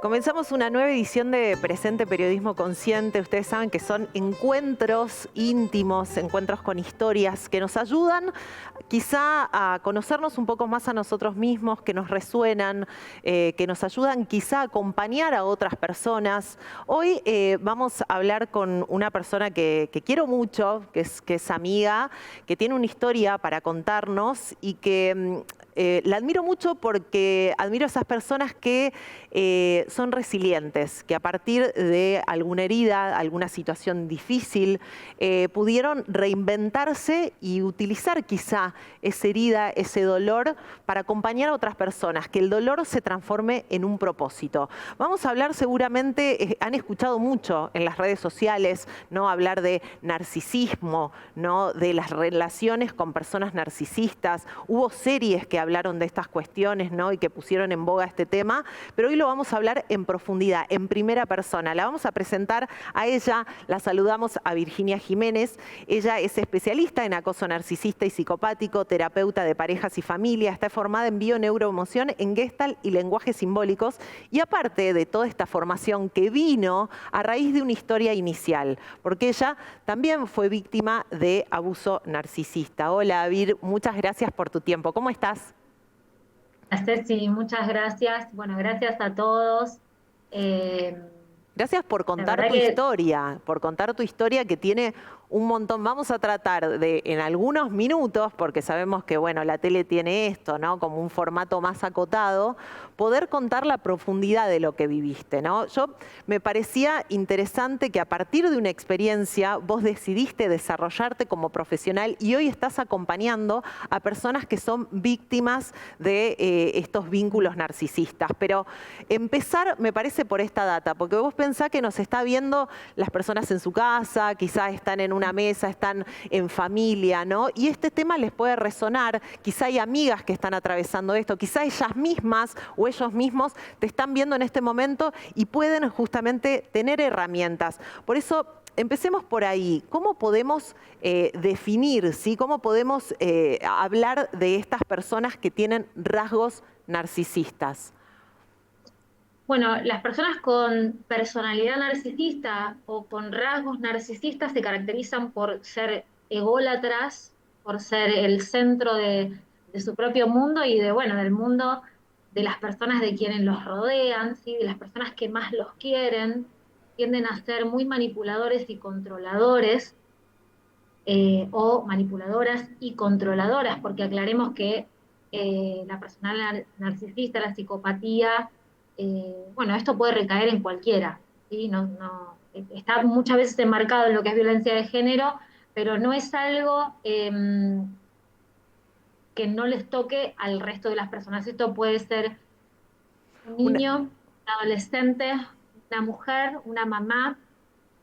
Comenzamos una nueva edición de Presente Periodismo Consciente. Ustedes saben que son encuentros íntimos, encuentros con historias que nos ayudan quizá a conocernos un poco más a nosotros mismos, que nos resuenan, que nos ayudan quizá a acompañar a otras personas. Hoy vamos a hablar con una persona que quiero mucho, que es amiga, que tiene una historia para contarnos y que la admiro mucho porque admiro a esas personas que son resilientes, que a partir de alguna herida, alguna situación difícil, pudieron reinventarse y utilizar quizá esa herida, ese dolor, para acompañar a otras personas, que el dolor se transforme en un propósito. Vamos a hablar seguramente, han escuchado mucho en las redes sociales, ¿no? Hablar de narcisismo, ¿no? De las relaciones con personas narcisistas. Hubo series que hablaron de estas cuestiones, ¿no? Y que pusieron en boga este tema, pero hoy lo vamos a hablar en profundidad, en primera persona. La vamos a presentar a ella, la saludamos a Virginia Jiménez. Ella es especialista en acoso narcisista y psicopático, terapeuta de parejas y familia, está formada en bio-neuroemoción, en Gestalt y lenguajes simbólicos, y aparte de toda esta formación que vino a raíz de una historia inicial, porque ella también fue víctima de abuso narcisista. Hola, Vir, muchas gracias por tu tiempo. ¿Cómo estás? Ceci, muchas gracias. Bueno, gracias a todos. Eh, Gracias la verdad por contar tu historia que tiene un montón. Vamos a tratar de, en algunos minutos, porque sabemos que, bueno, la tele tiene esto, ¿no? Como un formato más acotado, poder contar la profundidad de lo que viviste, ¿no? Me parecía interesante que a partir de una experiencia vos decidiste desarrollarte como profesional y hoy estás acompañando a personas que son víctimas de estos vínculos narcisistas. Pero empezar, me parece, por esta data, porque vos pensás que nos está viendo las personas en su casa, quizás están en una mesa, están en familia, ¿no? Y este tema les puede resonar, quizá hay amigas que están atravesando esto, quizá ellas mismas o ellos mismos te están viendo en este momento y pueden justamente tener herramientas. Por eso, empecemos por ahí. ¿Cómo podemos definir, ¿sí? ¿Cómo podemos hablar de estas personas que tienen rasgos narcisistas? bueno, las personas con personalidad narcisista o con rasgos narcisistas se caracterizan por ser ególatras, por ser el centro de su propio mundo y bueno, del mundo de las personas de quienes los rodean, ¿sí? De las personas que más los quieren, tienden a ser muy manipuladores y controladores, o manipuladoras y controladoras, porque aclaremos que la personalidad narcisista, la psicopatía, bueno, esto puede recaer en cualquiera, ¿sí? Está muchas veces enmarcado en lo que es violencia de género, pero no es algo que no les toque al resto de las personas. Esto puede ser un Una- niño, un adolescente, una mujer, una mamá,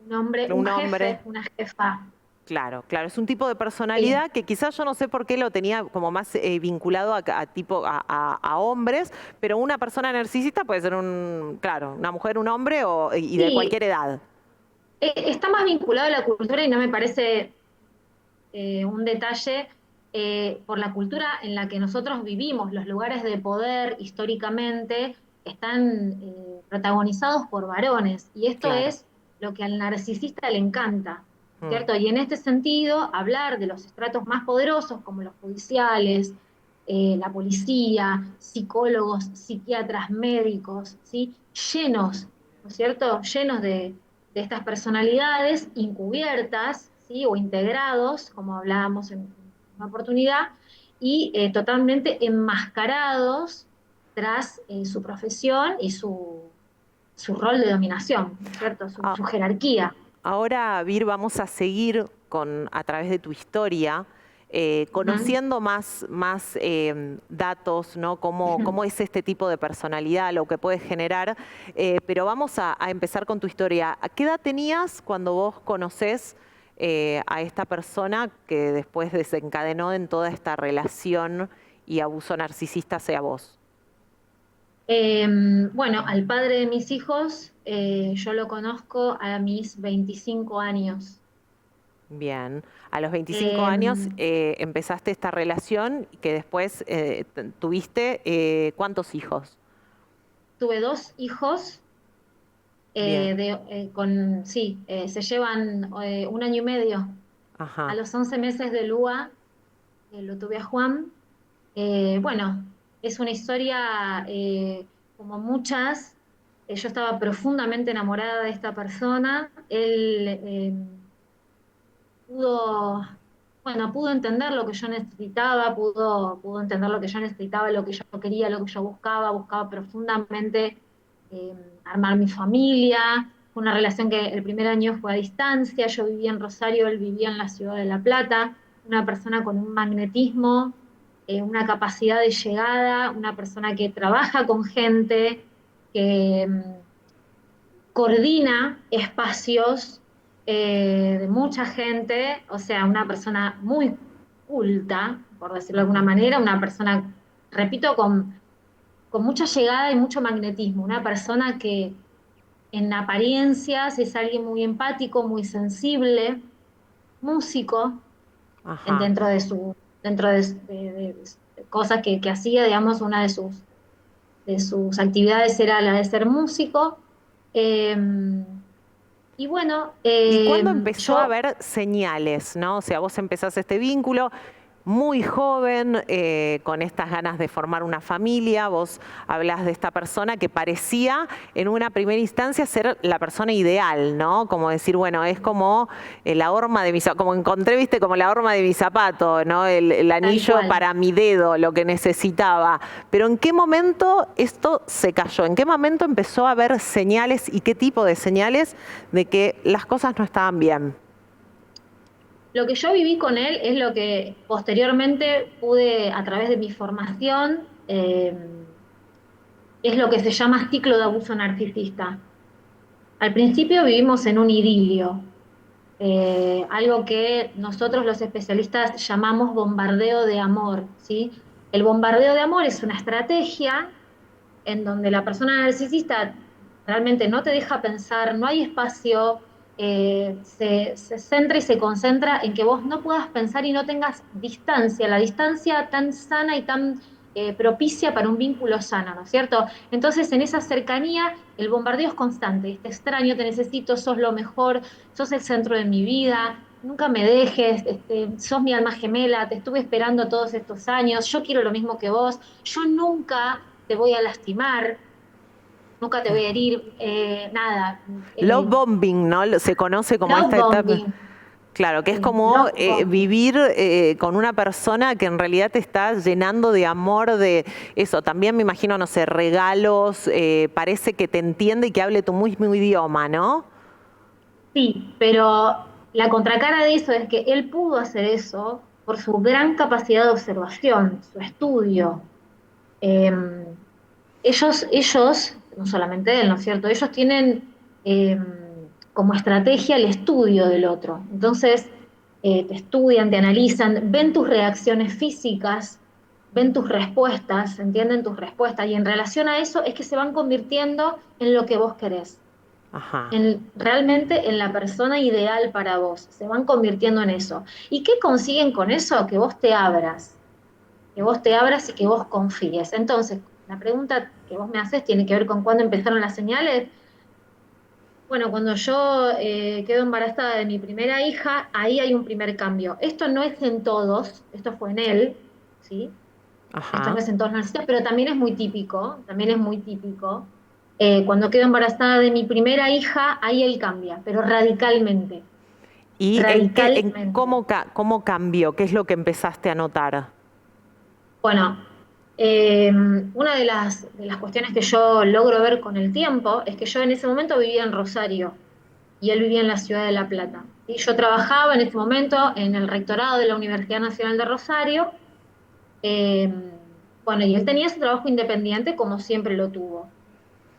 un hombre, un un hombre. jefe, una jefa. Claro, claro, es un tipo de Sí. personalidad que quizás yo no sé por qué lo tenía como más vinculado a hombres, pero una persona narcisista puede ser claro, una mujer, un hombre y de Sí, cualquier edad. está más vinculado a la cultura y no me parece un detalle por la cultura en la que nosotros vivimos. Los lugares de poder históricamente están protagonizados por varones y esto Claro. es lo que al narcisista le encanta, Mm. ¿cierto? Y en este sentido, hablar de los estratos más poderosos como los judiciales, la policía, psicólogos, psiquiatras, médicos, ¿sí? Llenos, ¿no es cierto? Llenos de estas personalidades encubiertas, ¿sí? O integrados, como hablábamos en una oportunidad, y totalmente enmascarados tras su profesión y su rol de dominación, ¿no es cierto? Ah, Su jerarquía. ahora, Vir, vamos a seguir a través de tu historia, Ujú. conociendo más datos, ¿no? Cómo es este tipo de personalidad, lo que puede generar. Pero vamos a empezar con tu historia. ¿A qué edad tenías cuando vos conocés a esta persona que después desencadenó en toda esta relación y abuso narcisista hacia vos? Eh, bueno, al padre de mis hijos yo lo conozco a mis 25 años. Bien, a los 25 Eh, años empezaste esta relación que después tuviste ¿cuántos hijos? tuve dos hijos, Bien. Sí, se llevan 1 año y medio. A Ajá. los 11 meses de Lua lo tuve a Juan. Bueno, es una historia como muchas. Yo estaba profundamente enamorada de esta persona. Él pudo, bueno, pudo entender lo que yo necesitaba, pudo entender lo que yo necesitaba, lo que yo quería, lo que yo buscaba profundamente eh, armar mi familia. Fue una relación que el primer año fue a distancia, yo vivía en Rosario, él vivía en la ciudad de La Plata, una persona con un magnetismo, una capacidad de llegada, una persona que trabaja con gente, que coordina espacios de mucha gente, o sea, una persona muy culta, por decirlo de alguna Ajá. manera, una persona, repito, con mucha llegada y mucho magnetismo, una persona que en apariencias es alguien muy empático, muy sensible, músico, Ajá. dentro de cosas que hacía, digamos, una de sus actividades era la de ser músico. Eh, y bueno, ¿Y cuándo empezó a yo, haber señales, no? O sea, vos empezás este vínculo muy joven, con estas ganas de formar una familia. Vos hablás de esta persona que parecía en una primera instancia ser la persona ideal, ¿no? Como decir, bueno, es como la horma de mi zapato, como encontré, viste, como la horma de mi zapato, ¿no? El tal anillo cual. para mi dedo, lo que necesitaba. Pero ¿en qué momento esto se cayó? ¿En qué momento empezó a haber señales y qué tipo de señales de que las cosas no estaban bien? Lo que yo viví con él es lo que posteriormente pude, a través de mi formación, es lo que se llama ciclo de abuso narcisista. Al principio vivimos en un idilio, algo que nosotros los especialistas llamamos bombardeo de amor, ¿sí? El bombardeo de amor es una estrategia en donde la persona narcisista realmente no te deja pensar, no hay espacio, se centra y se concentra en que vos no puedas pensar y no tengas distancia, la distancia tan sana y tan propicia para un vínculo sano, ¿no es cierto? Entonces, en esa cercanía, el bombardeo es constante, te extraño, te necesito, sos lo mejor, sos el centro de mi vida, nunca me dejes, sos mi alma gemela, te estuve esperando todos estos años, yo quiero lo mismo que vos, yo nunca te voy a lastimar, nunca te voy a herir, nada. Love bombing, ¿no? Se conoce como Love esta etapa. bombing, Claro, que es sí, como love bombing. vivir con una persona que en realidad te está llenando de amor, de eso. También me imagino, no sé, regalos, parece que te entiende y que hable tu mismo idioma, ¿no? Sí, pero la contracara de eso es que él pudo hacer eso por su gran capacidad de observación, su estudio. Eh, ellos, no solamente él, ¿no es cierto? Ellos tienen como estrategia el estudio del otro. Entonces, te estudian, te analizan, ven tus reacciones físicas, ven tus respuestas, entienden tus respuestas, y en relación a eso es que se van convirtiendo en lo que vos querés, Ajá. realmente en la persona ideal para vos, se van convirtiendo en eso. ¿Y qué consiguen con eso? Que vos te abras y que vos confíes. Entonces, la pregunta que vos me haces tiene que ver con cuándo empezaron las señales. Bueno, cuando yo quedo embarazada de mi primera hija, ahí hay un primer cambio. Esto no es en todos, esto fue en él, ¿sí? Esto no Ajá. es en todos los narcisistas, pero también es muy típico, también es muy típico. Cuando quedo embarazada de mi primera hija, ahí él cambia, pero radicalmente, ¿Y en radicalmente. cómo cambió? ¿Qué es lo que empezaste a notar? Bueno, una de las cuestiones que yo logro ver con el tiempo es que yo en ese momento vivía en Rosario y él vivía en la ciudad de La Plata. Y yo trabajaba en ese momento en el rectorado de la Universidad Nacional de Rosario. eh, bueno, y él tenía su trabajo independiente como siempre lo tuvo.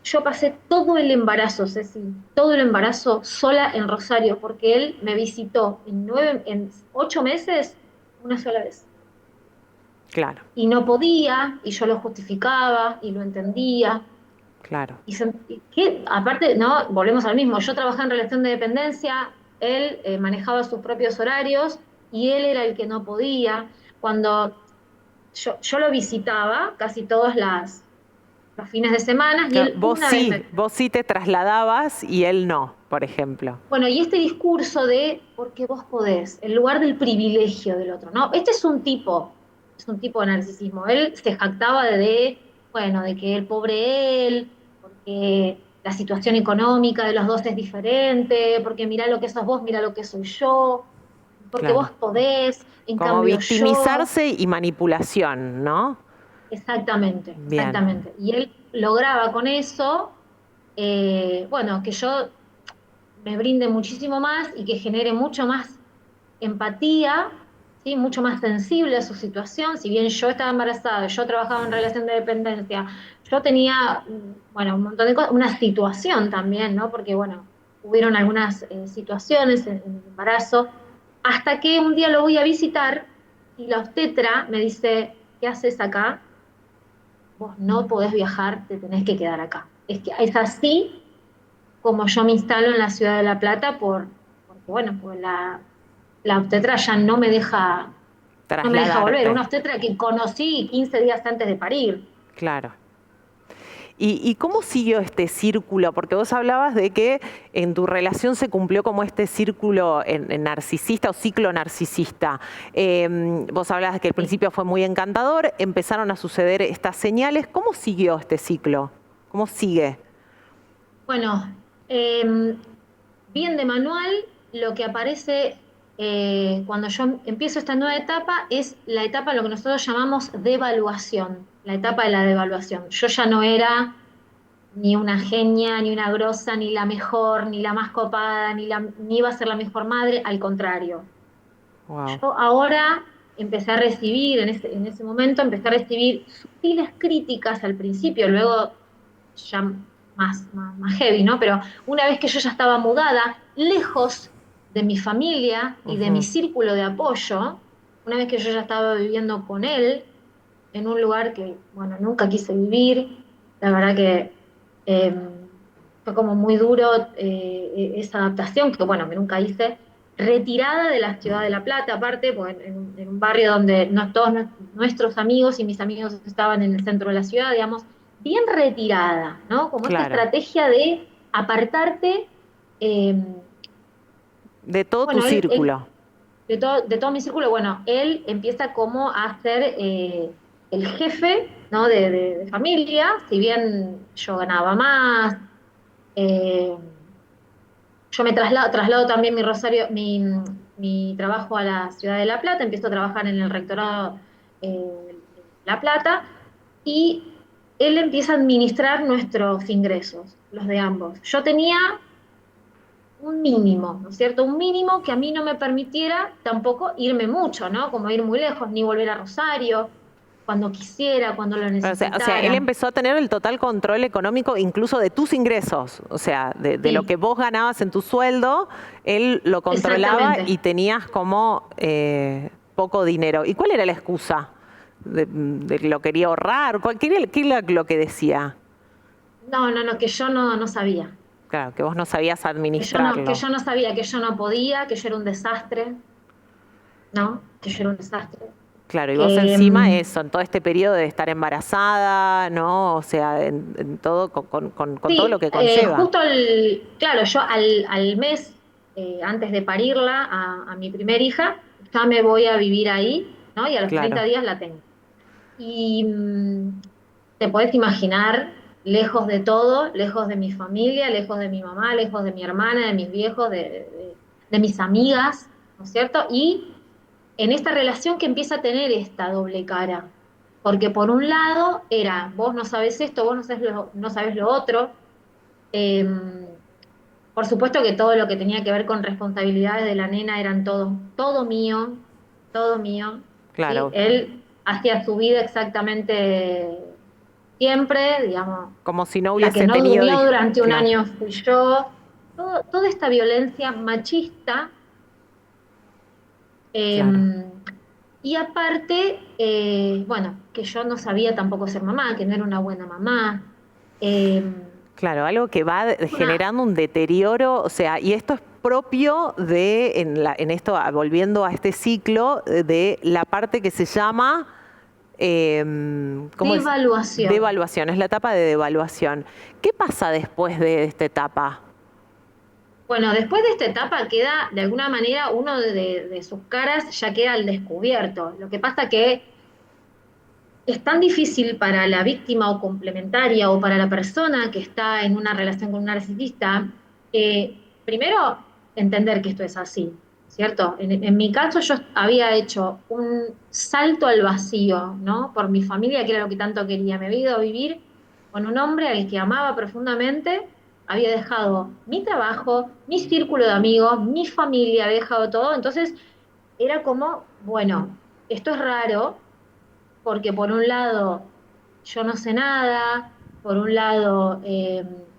Yo pasé todo el embarazo, Ceci, todo el embarazo sola en Rosario, porque él me visitó en 8 meses una sola vez. Claro, Y no podía, y yo lo justificaba, y lo entendía. claro. Y que, aparte, ¿no? Volvemos al mismo. Yo trabajaba en relación de dependencia, él manejaba sus propios horarios, y él era el que no podía. Cuando yo lo visitaba casi todas las los fines de semana, y Claro, él una vez me... vos sí te trasladabas y él no, por ejemplo. Bueno, y este discurso de porque vos podés, en lugar del privilegio del otro, ¿no? Este es un tipo de narcisismo. Él se jactaba bueno, de que el pobre él, porque la situación económica de los dos es diferente, porque mirá lo que sos vos, mirá lo que soy yo, porque Claro. vos podés, en Como cambio yo. victimizarse y manipulación, ¿no? Exactamente, Bien. exactamente. Y él lograba con eso, bueno, que yo me brinde muchísimo más y que genere mucho más empatía, ¿sí? Mucho más sensible a su situación. Si bien yo estaba embarazada, yo trabajaba en relación de dependencia, yo tenía, bueno, un montón de cosas, una situación también, ¿no? Porque, bueno, hubieron algunas situaciones en el embarazo, hasta que un día lo voy a visitar y la obstetra me dice, ¿qué haces acá? Vos no podés viajar, te tenés que quedar acá. Es que es así como yo me instalo en la ciudad de La Plata porque bueno, pues la obstetra ya no me deja volver. Trasladarte, Una obstetra que conocí 15 días antes de parir. claro. ¿Y cómo siguió este círculo? Porque vos hablabas de que en tu relación se cumplió como este círculo en narcisista o ciclo narcisista. Vos hablabas de que al Sí. principio fue muy encantador, empezaron a suceder estas señales. ¿Cómo siguió este ciclo? ¿Cómo sigue? Bueno, bien de manual, lo que aparece cuando yo empiezo esta nueva etapa es la etapa lo que nosotros llamamos devaluación, la etapa de la devaluación. Yo ya no era ni una genia, ni una grosa, ni la mejor, ni la más copada, ni iba a ser la mejor madre, al contrario. Wow. Yo ahora empecé a recibir, en ese momento, empecé a recibir sutiles críticas al principio, luego ya más heavy, ¿no? Pero una vez que yo ya estaba mudada, lejos de mi familia y de mi círculo de apoyo, una vez que yo ya estaba viviendo con él, en un lugar que, bueno, nunca quise vivir, la verdad que eh, fue como muy duro esa adaptación, que bueno, que nunca hice, retirada de la ciudad de La Plata, aparte, pues, en un barrio donde no, todos nuestros amigos y mis amigos estaban en el centro de la ciudad, digamos, bien retirada, ¿no? Como esta Claro. estrategia de apartarte, eh, De todo tu bueno, círculo. de todo mi círculo, bueno, él empieza como a ser el jefe, ¿no? De familia, si bien yo ganaba más, eh, yo me traslado también mi trabajo a la ciudad de La Plata, empiezo a trabajar en el rectorado de La Plata y él empieza a administrar nuestros ingresos, los de ambos. Yo tenía un mínimo, ¿no es cierto? Un mínimo que a mí no me permitiera tampoco irme mucho, ¿no? Como ir muy lejos, ni volver a Rosario, cuando quisiera, cuando lo O sea, él necesitara. empezó a tener el total control económico incluso de tus ingresos, o sea, de lo que Sí, vos ganabas en tu sueldo, él lo controlaba exactamente. y tenías como poco dinero. ¿Y cuál era la excusa? ¿De que lo quería ahorrar? ¿Qué era lo que decía? No, no, no, que yo no sabía. Claro, que vos no sabías Que administrarlo. yo no sabía, que yo no podía, que yo era un desastre, ¿no? Que yo era un desastre. Claro, y vos Que, encima eso, en todo este periodo de estar embarazada, ¿no? O sea, en todo, con todo lo sí, que conlleva. justo claro, yo al mes antes de parirla a mi primer hija, ya me voy a vivir ahí, ¿no? Y a los 30 Claro, días la tengo. Y te podés imaginar, lejos de todo, lejos de mi familia, lejos de mi mamá, lejos de mi hermana, de mis viejos, de mis amigas, ¿no es cierto? Y en esta relación que empieza a tener esta doble cara. Porque por un lado era, vos no sabés esto, vos no sabés lo otro. Eh, por supuesto que todo lo que tenía que ver con responsabilidades de la nena eran todo mío, ¿sí? claro. Él hacía su vida exactamente siempre, digamos, Como si no la que hubiese no tenido... durmió durante un Claro, año fui yo. Toda esta violencia machista. eh, claro. y aparte, bueno, que yo no sabía tampoco ser mamá, que no era una buena mamá. eh, Claro, algo que va una, generando un deterioro, o sea, y esto es propio en esto, volviendo a este ciclo, de la parte que se llama ¿cómo es? Devaluación. Devaluación, es la etapa de devaluación. ¿Qué pasa después de esta etapa? Bueno, después de esta etapa queda, de alguna manera, uno de sus caras ya queda al descubierto. Lo que pasa que es tan difícil para la víctima o complementaria o para la persona que está en una relación con un narcisista, primero, entender que esto es así, ¿cierto? En mi caso yo había hecho un salto al vacío, ¿no? Por mi familia, que era lo que tanto quería. Me había ido a vivir con un hombre al que amaba profundamente, había dejado mi trabajo, mi círculo de amigos, mi familia, había dejado todo, entonces era como, bueno, esto es raro porque por un lado yo no sé nada, por un lado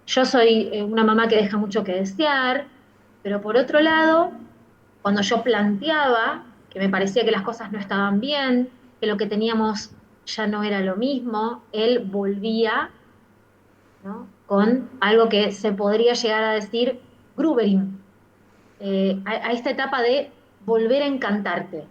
yo soy una mamá que deja mucho que desear, pero por otro lado, cuando yo planteaba que me parecía que las cosas no estaban bien, que lo que teníamos ya no era lo mismo, él volvía, ¿no? Con algo que se podría llegar a decir Grubering, a esta etapa de volver a encantarte.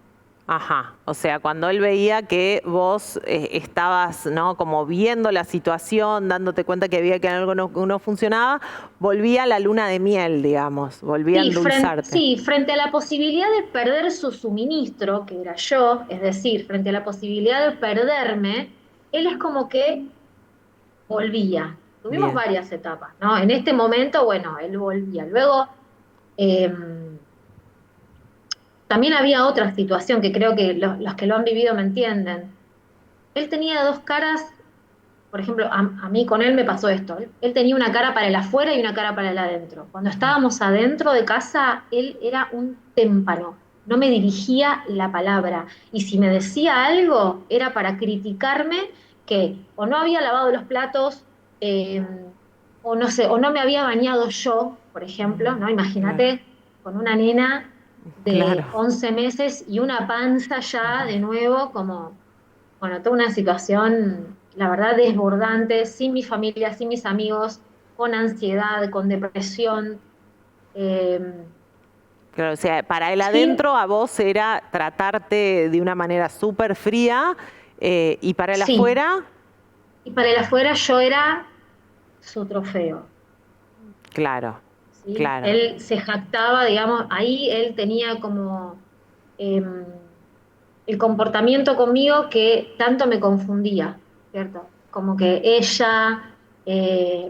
Ajá, o sea, cuando él veía que vos estabas, ¿no? Como viendo la situación, dándote cuenta que había que algo no funcionaba, volvía a la luna de miel, digamos, volvía a endulzarte. Sí, frente a la posibilidad de perder su suministro, que era yo, es decir, frente a la posibilidad de perderme, él es como que volvía. Tuvimos Bien, varias etapas, ¿no? En este momento, bueno, él volvía. Luego, eh, también había otra situación que creo que los que lo han vivido me entienden. Él tenía dos caras. Por ejemplo, a mí con él me pasó esto. Él tenía una cara para el afuera y una cara para el adentro. Cuando estábamos adentro de casa, él era un témpano. No me dirigía la palabra. Y si me decía algo, era para criticarme que o no había lavado los platos, eh, o no sé, o no me había bañado yo, por ejemplo, ¿no? claro, Imagínate con una nena claro. de 11 meses y una panza ya de nuevo como bueno, toda una situación, la verdad, desbordante, sin mi familia, sin mis amigos, con ansiedad, con depresión. eh, Claro, o sea, para el sin, adentro a vos era tratarte de una manera súper fría y para el sí, afuera, y para el afuera yo era su trofeo, claro, ¿sí? claro, Él se jactaba, digamos, ahí él tenía como eh, el comportamiento conmigo que tanto me confundía, ¿cierto? Como que ella,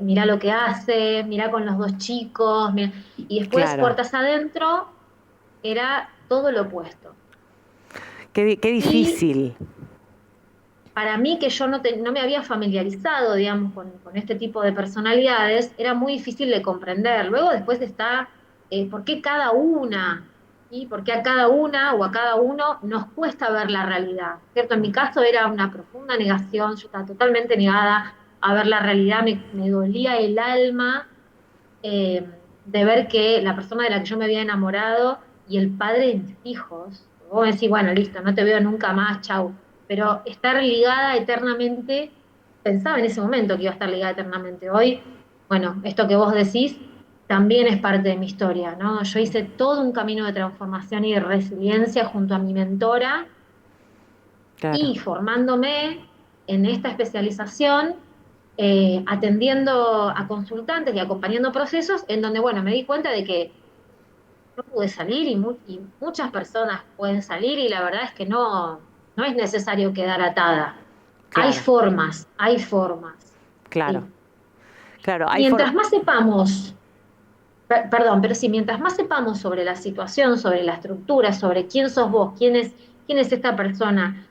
mira lo que hace, mira con los dos chicos, y después claro. puertas adentro era todo lo opuesto. Qué Y difícil. para mí, que yo no me había familiarizado, digamos, con este tipo de personalidades, era muy difícil de comprender. Luego después está, ¿por qué cada una? ¿Y por qué a cada una o a cada uno nos cuesta ver la realidad? ¿Cierto? En mi caso era una profunda negación, yo estaba totalmente negada a ver la realidad, me dolía el alma de ver que la persona de la que yo me había enamorado y el padre de mis hijos, vos me decís, bueno, listo, no te veo nunca más, chau, pero estar ligada eternamente, pensaba en ese momento que iba a estar ligada eternamente. Hoy, bueno, esto que vos decís también es parte de mi historia, ¿no? Yo hice todo un camino de transformación y de resiliencia junto a mi mentora Claro, y formándome en esta especialización, atendiendo a consultantes y acompañando procesos en donde, bueno, me di cuenta de que no pude salir y muchas personas pueden salir y la verdad es que no es necesario quedar atada. claro, Hay formas, claro, sí. claro. Mientras más sepamos, perdón, pero sí, mientras más sepamos sobre la situación, sobre la estructura, sobre quién sos vos, quién es esta persona,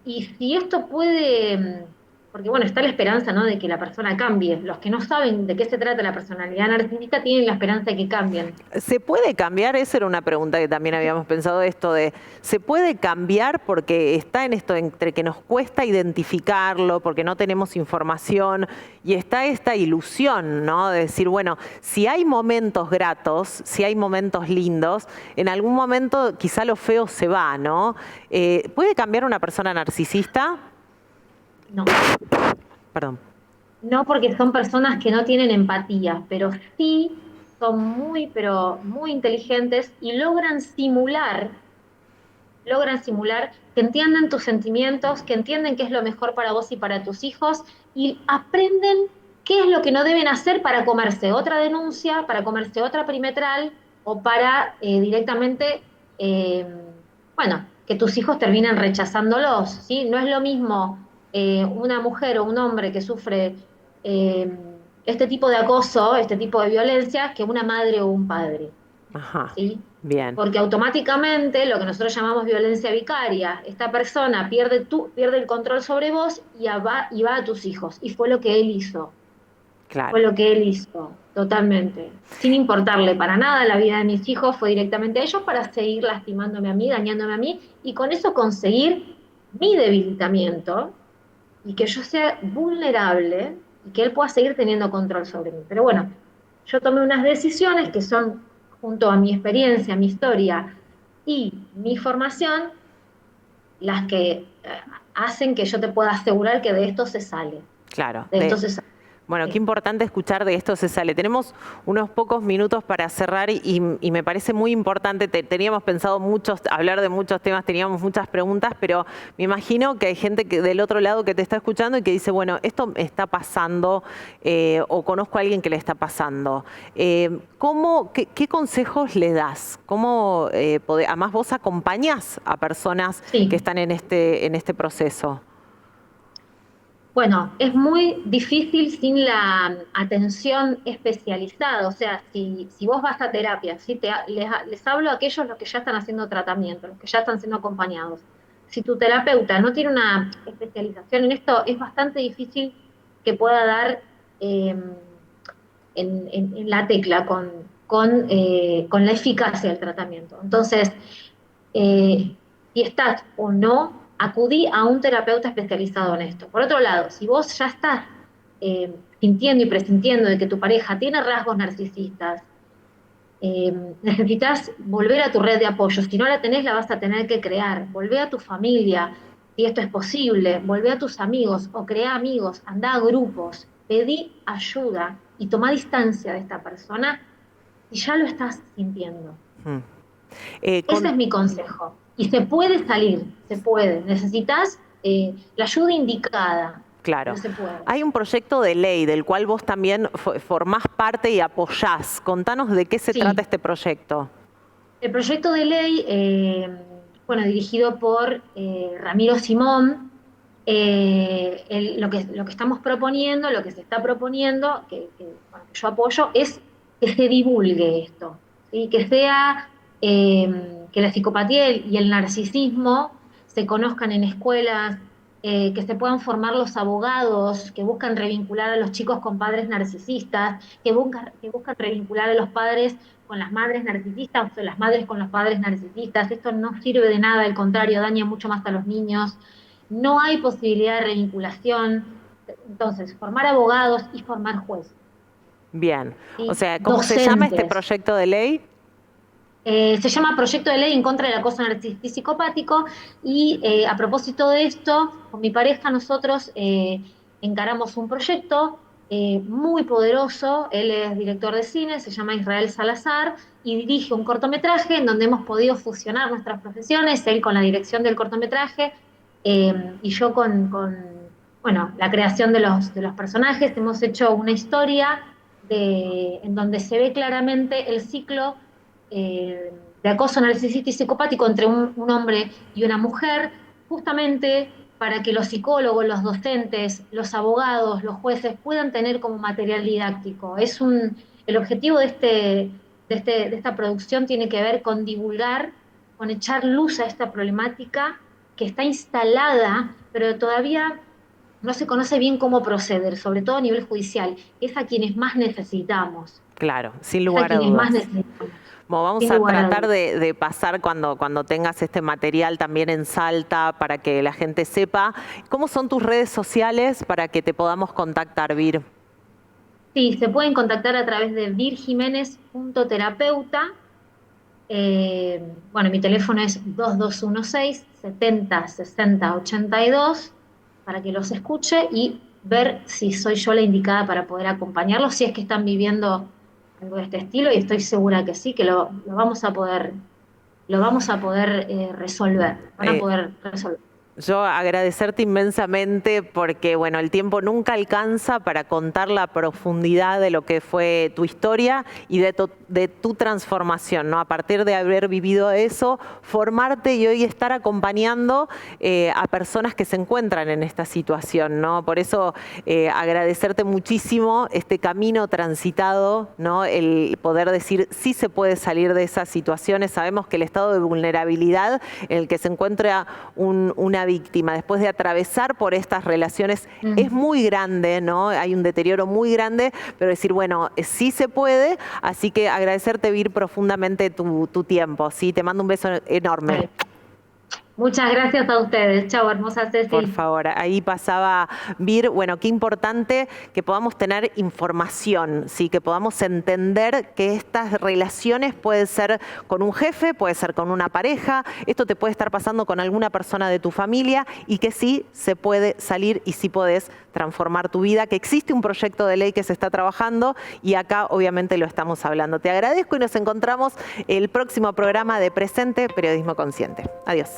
y si esto puede, porque bueno, está la esperanza, ¿no? De que la persona cambie. Los que no saben de qué se trata la personalidad narcisista tienen la esperanza de que cambien. ¿Se puede cambiar? Esa era una pregunta que también habíamos pensado esto de, ¿se puede cambiar porque está en esto entre que nos cuesta identificarlo, porque no tenemos información y está esta ilusión, ¿no? De decir, bueno, si hay momentos gratos, si hay momentos lindos, en algún momento quizá lo feo se va, ¿no? ¿Puede cambiar una persona narcisista? No, Perdón. no porque son personas que no tienen empatía, pero sí son muy, pero muy inteligentes y logran simular logran simular, que entienden tus sentimientos, que entienden qué es lo mejor para vos y para tus hijos, y aprenden qué es lo que no deben hacer para comerse otra denuncia, para comerse otra perimetral, o para directamente, eh, bueno, que tus hijos terminen rechazándolos, ¿sí? No es lo mismo una mujer o un hombre que sufre este tipo de acoso, este tipo de violencia, que una madre o un padre, Ajá, ¿sí? bien, Porque automáticamente lo que nosotros llamamos violencia vicaria, esta persona pierde el control sobre vos y va a tus hijos. Y fue lo que él hizo, fue claro. lo que él hizo, totalmente. Sin importarle para nada la vida de mis hijos, fue directamente a ellos para seguir lastimándome a mí, dañándome a mí, y con eso conseguir mi debilitamiento y que yo sea vulnerable y que él pueda seguir teniendo control sobre mí. Pero bueno, yo tomé unas decisiones que son, junto a mi experiencia, mi historia y mi formación, las que hacen que yo te pueda asegurar que de esto se sale. Claro, De esto se sale. bueno, qué Sí. importante escuchar de esto se sale. Tenemos unos pocos minutos para cerrar y me parece muy importante, teníamos pensado hablar de muchos temas, teníamos muchas preguntas, pero me imagino que hay gente del otro lado que te está escuchando y que dice, bueno, esto me está pasando o conozco a alguien que le está pasando. ¿Qué consejos le das? Además vos acompañás a personas que Sí. están en este proceso. Bueno, es muy difícil sin la atención especializada. O sea, si vos vas a terapia, ¿sí? Les hablo a aquellos los que ya están haciendo tratamiento, los que ya están siendo acompañados. Si tu terapeuta no tiene una especialización en esto, es bastante difícil que pueda dar eh, en la tecla con la eficacia del tratamiento. Entonces, si estás o no, acudí a un terapeuta especializado en esto. Por otro lado, si vos ya estás sintiendo y presintiendo de que tu pareja tiene rasgos narcisistas, necesitas volver a tu red de apoyo. Si no la tenés, la vas a tener que crear. Volvé a tu familia, si esto es posible. Volvé a tus amigos o crea amigos. Andá a grupos. Pedí ayuda y toma distancia de esta persona si ya lo estás sintiendo. Mm. Eh, Ese con- es mi consejo. Y se puede salir, se puede. Necesitas la ayuda indicada, pero Claro. se puede. Hay un proyecto de ley del cual vos también formás parte y apoyás. Contanos de qué se trata Sí, este proyecto. el proyecto de ley, bueno, dirigido por Ramiro Simón, lo que estamos proponiendo, lo que se está proponiendo, bueno, que yo apoyo, es que se divulgue esto, ¿sí? Que la psicopatía y el narcisismo se conozcan en escuelas, que se puedan formar los abogados que buscan revincular a los chicos con padres narcisistas, que buscan revincular a los padres con las madres narcisistas o las madres con los padres narcisistas. Esto no sirve de nada, al contrario, daña mucho más a los niños. No hay posibilidad de revinculación. Entonces, formar abogados y formar jueces, Bien. O ¿sí? sea, ¿cómo se llama este Docentes. proyecto de ley? Se llama Proyecto de Ley en contra del acoso narcisista y psicopático, y a propósito de esto, con mi pareja nosotros encaramos un proyecto muy poderoso. Él es director de cine, se llama Israel Salazar, y dirige un cortometraje en donde hemos podido fusionar nuestras profesiones, él con la dirección del cortometraje y yo bueno, la creación de los personajes. Hemos hecho una historia en donde se ve claramente el ciclo de acoso narcisista y psicopático entre un hombre y una mujer, justamente para que los psicólogos, los docentes, los abogados, los jueces puedan tener como material didáctico. El objetivo de esta producción tiene que ver con divulgar, con echar luz a esta problemática que está instalada, pero todavía no se conoce bien cómo proceder, sobre todo a nivel judicial. Es a quienes más necesitamos. Claro, sin Es a lugar a quienes más dudas. necesitamos, Bueno, vamos sin a lugar a tratar dudas. de pasar cuando tengas este material también en Salta para que la gente sepa. ¿Cómo son tus redes sociales para que te podamos contactar, Vir? Sí, se pueden contactar a través de virjiménez.terapeuta. Bueno, mi teléfono es 2216 70 60 82 para que los escuche y ver si soy yo la indicada para poder acompañarlos, si es que están viviendo algo de este estilo, y estoy segura que sí, que lo vamos a poder lo vamos a poder resolver, van a poder resolver. Yo agradecerte inmensamente porque, bueno, el tiempo nunca alcanza para contar la profundidad de lo que fue tu historia y de tu transformación, ¿no? A partir de haber vivido eso, formarte y hoy estar acompañando a personas que se encuentran en esta situación, ¿no? Por eso agradecerte muchísimo este camino transitado, ¿no? El poder decir sí se puede salir de esas situaciones. Sabemos que el estado de vulnerabilidad en el que se encuentra una víctima después de atravesar por estas relaciones es muy grande, ¿no? Hay un deterioro muy grande, pero decir, bueno, sí se puede, así que agradecerte, Vir, profundamente tu tiempo, ¿sí? Te mando un beso enorme. Vale. Muchas gracias a ustedes. Chao, hermosa Ceci. Por favor, ahí pasaba Vir. Bueno, qué importante que podamos tener información, ¿sí? Que podamos entender que estas relaciones pueden ser con un jefe, puede ser con una pareja, esto te puede estar pasando con alguna persona de tu familia y que sí se puede salir y sí podés transformar tu vida, que existe un proyecto de ley que se está trabajando y acá obviamente lo estamos hablando. Te agradezco y nos encontramos el próximo programa de Presente Periodismo Consciente. Adiós.